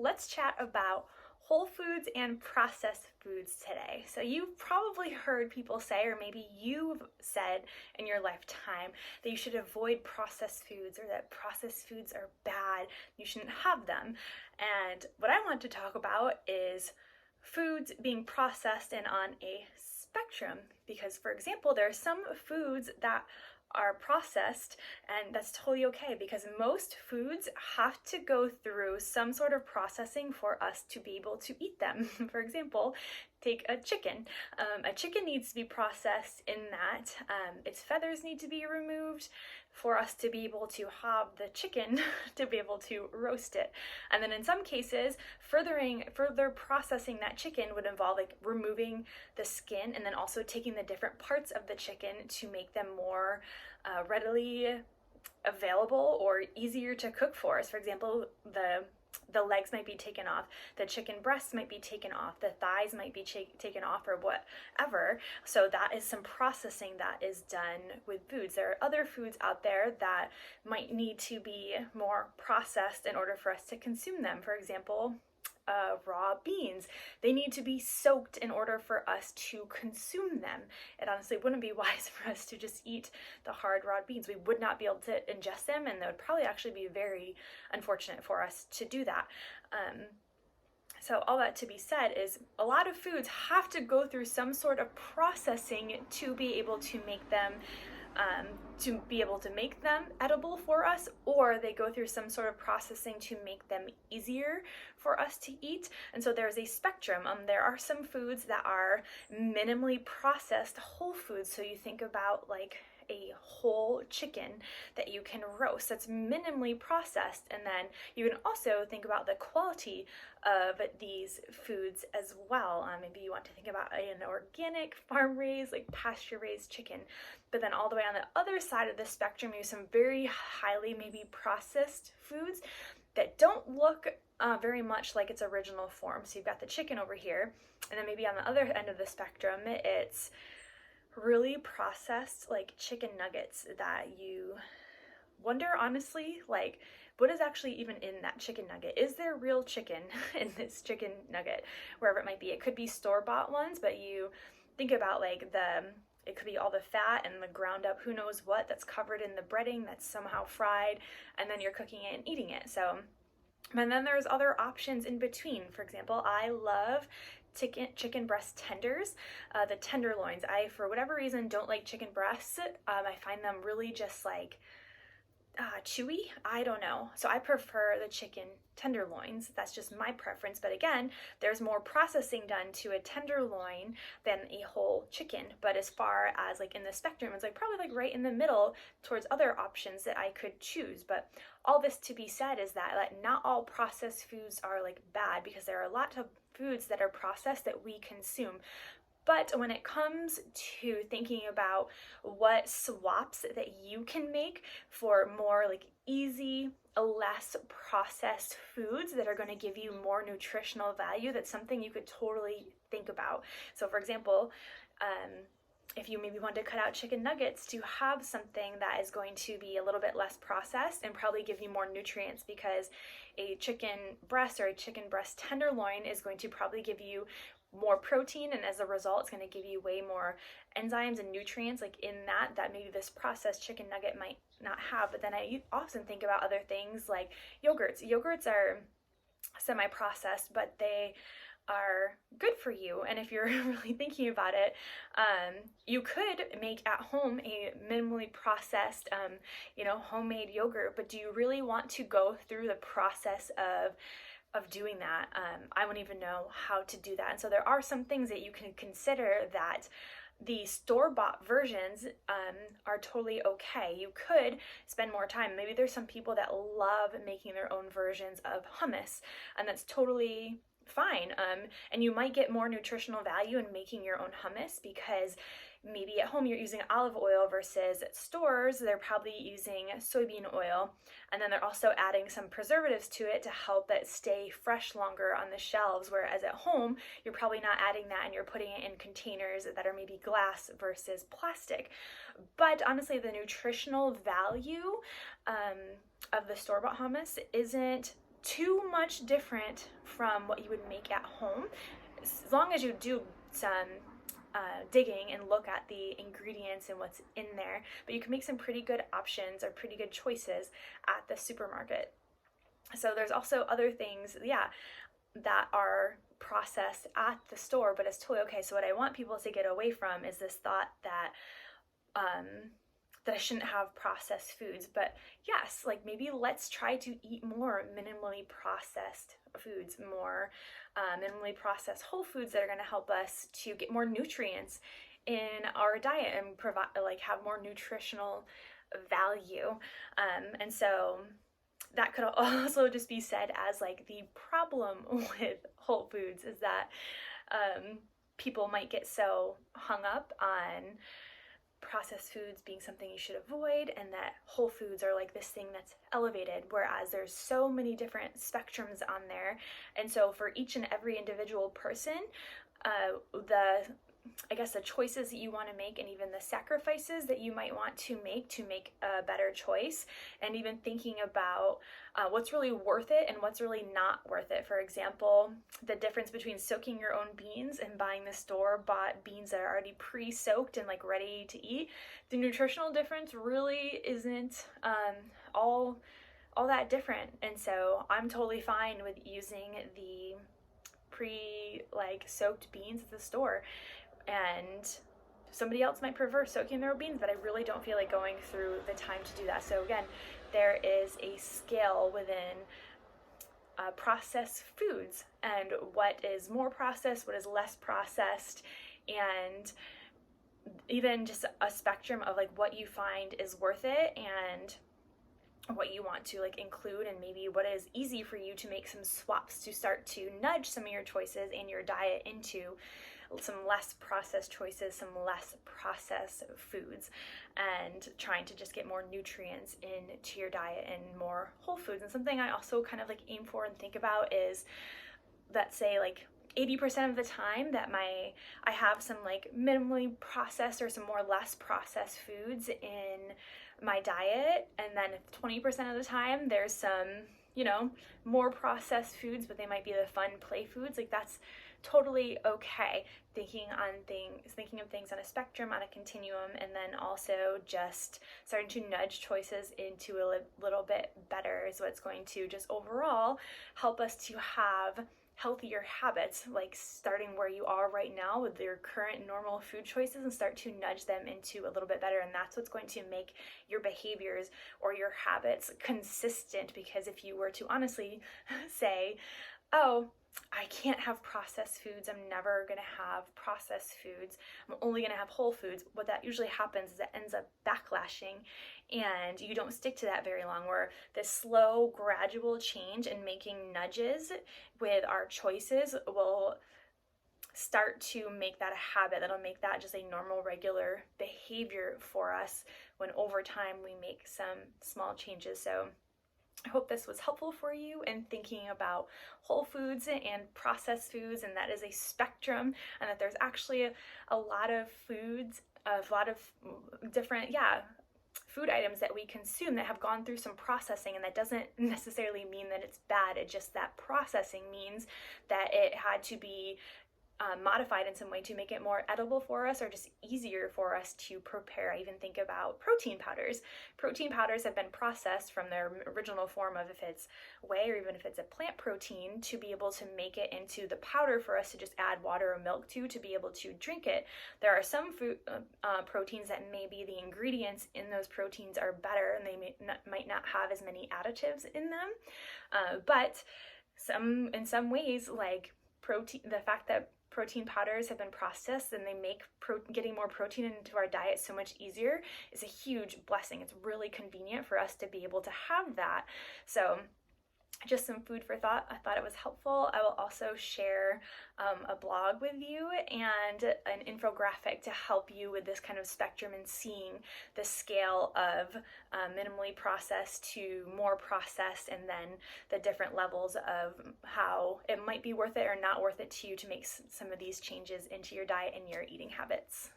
let's chat about whole foods and processed foods today. So you've probably heard people say, or maybe you've said in your lifetime, that you should avoid processed foods or that processed foods are bad, you shouldn't have them. And what I want to talk about is foods being processed and on a spectrum, because for example, there are some foods that are processed, and that's totally okay because most foods have to go through some sort of processing for us to be able to eat them. For example, take a chicken. A chicken needs to be processed in that its feathers need to be removed for us to be able to have the chicken to be able to roast it. And then in some cases, further processing that chicken would involve like removing the skin and then also taking the different parts of the chicken to make them more readily available or easier to cook for us. For example, the legs might be taken off, the chicken breasts might be taken off, the thighs might be taken off, or whatever. So that is some processing that is done with foods. There are other foods out there that might need to be more processed in order for us to consume them. For example, raw beans. They need to be soaked in order for us to consume them. It honestly wouldn't be wise for us to just eat the hard raw beans. We would not be able to ingest them, and that would probably actually be very unfortunate for us to do that. So all that to be said is a lot of foods have to go through some sort of processing to be able to make them edible for us, or they go through some sort of processing to make them easier for us to eat. And so there's a spectrum. There are some foods that are minimally processed whole foods. So you think about like a whole chicken that you can roast that's minimally processed, and then you can also think about the quality of these foods as well. Maybe you want to think about an organic farm raised, like pasture raised chicken, but then all the way on the other side of the spectrum you have some very highly maybe processed foods that don't look very much like its original form. So you've got the chicken over here, and then maybe on the other end of the spectrum it's really processed like chicken nuggets that you wonder honestly, like, what is actually even in that chicken nugget? Is there real chicken in this chicken nugget, wherever it might be? It could be store-bought ones, but you think about like it could be all the fat and the ground up who knows what that's covered in the breading that's somehow fried, and then you're cooking it and eating it. So, and then there's other options in between. For example, I love chicken breast tenders, the tenderloins. I, for whatever reason, don't like chicken breasts. I find them really just like chewy. I don't know. So I prefer the chicken tenderloins. That's just my preference. But again, there's more processing done to a tenderloin than a whole chicken. But as far as like in the spectrum, it's like probably like right in the middle towards other options that I could choose. But all this to be said is that like not all processed foods are like bad, because there are a lot of foods that are processed that we consume. But when it comes to thinking about what swaps that you can make for more like easy, less processed foods that are going to give you more nutritional value, that's something you could totally think about. So for example, if you maybe want to cut out chicken nuggets to have something that is going to be a little bit less processed and probably give you more nutrients, because a chicken breast or a chicken breast tenderloin is going to probably give you more protein, and as a result it's going to give you way more enzymes and nutrients like in that maybe this processed chicken nugget might not have. But then I often think about other things like yogurts. Yogurts are semi-processed, but they are good for you. And if you're really thinking about it, you could make at home a minimally processed homemade yogurt. But do you really want to go through the process of doing that? I wouldn't even know how to do that. And so there are some things that you can consider that the store-bought versions are totally okay. You could spend more time. Maybe there's some people that love making their own versions of hummus, and that's totally fine. And you might get more nutritional value in making your own hummus, because maybe at home you're using olive oil versus at stores they're probably using soybean oil, and then they're also adding some preservatives to it to help it stay fresh longer on the shelves, whereas at home you're probably not adding that and you're putting it in containers that are maybe glass versus plastic. But honestly, the nutritional value of the store-bought hummus isn't too much different from what you would make at home, as long as you do some digging and look at the ingredients and what's in there. But you can make some pretty good options or pretty good choices at the supermarket. So there's also other things, that are processed at the store, but it's totally okay. So what I want people to get away from is this thought that that I shouldn't have processed foods. But yes, like maybe let's try to eat more minimally processed foods, more minimally processed whole foods that are going to help us to get more nutrients in our diet and provide, like, have more nutritional value. And so that could also just be said as like the problem with whole foods is that people might get so hung up on processed foods being something you should avoid, and that whole foods are like this thing that's elevated, whereas there's so many different spectrums on there. And so for each and every individual person, the choices that you want to make, and even the sacrifices that you might want to make a better choice, and even thinking about what's really worth it and what's really not worth it. For example, the difference between soaking your own beans and buying the store-bought beans that are already pre-soaked and like ready to eat. The nutritional difference really isn't all that different. And so I'm totally fine with using the soaked beans at the store. And somebody else might prefer soaking their beans, but I really don't feel like going through the time to do that. So again, there is a scale within processed foods, and what is more processed, what is less processed, and even just a spectrum of like what you find is worth it and what you want to like include, and maybe what is easy for you to make some swaps to start to nudge some of your choices in your diet into some less processed choices, some less processed foods, and trying to just get more nutrients into your diet and more whole foods. And something I also kind of like aim for and think about is, let's say like 80% of the time that I have some like minimally processed or some more less processed foods in my diet, and then 20% of the time there's some, more processed foods, but they might be the fun play foods. Like, that's totally okay. Thinking of things on a spectrum, on a continuum, and then also just starting to nudge choices into a little bit better is what's going to just overall help us to have healthier habits, like starting where you are right now with your current normal food choices and start to nudge them into a little bit better. And that's what's going to make your behaviors or your habits consistent. Because if you were to honestly say, oh, I can't have processed foods, I'm never going to have processed foods, I'm only going to have whole foods, what that usually happens is it ends up backlashing, and you don't stick to that very long, where this slow, gradual change and making nudges with our choices will start to make that a habit. That'll make that just a normal, regular behavior for us when over time we make some small changes. So I hope this was helpful for you in thinking about whole foods and processed foods, and that is a spectrum, and that there's actually a lot of foods, a lot of different, food items that we consume that have gone through some processing, and that doesn't necessarily mean that it's bad. It's just that processing means that it had to be modified in some way to make it more edible for us, or just easier for us to prepare. I even think about protein powders. Protein powders have been processed from their original form of, if it's whey or even if it's a plant protein, to be able to make it into the powder for us to just add water or milk to be able to drink it. There are some food proteins that maybe the ingredients in those proteins are better, and they might not have as many additives in them, but in some ways, like the fact that protein powders have been processed and they make getting more protein into our diet so much easier is a huge blessing. It's really convenient for us to be able to have that. So just some food for thought. I thought it was helpful. I will also share a blog with you and an infographic to help you with this kind of spectrum and seeing the scale of minimally processed to more processed, and then the different levels of how it might be worth it or not worth it to you to make some of these changes into your diet and your eating habits.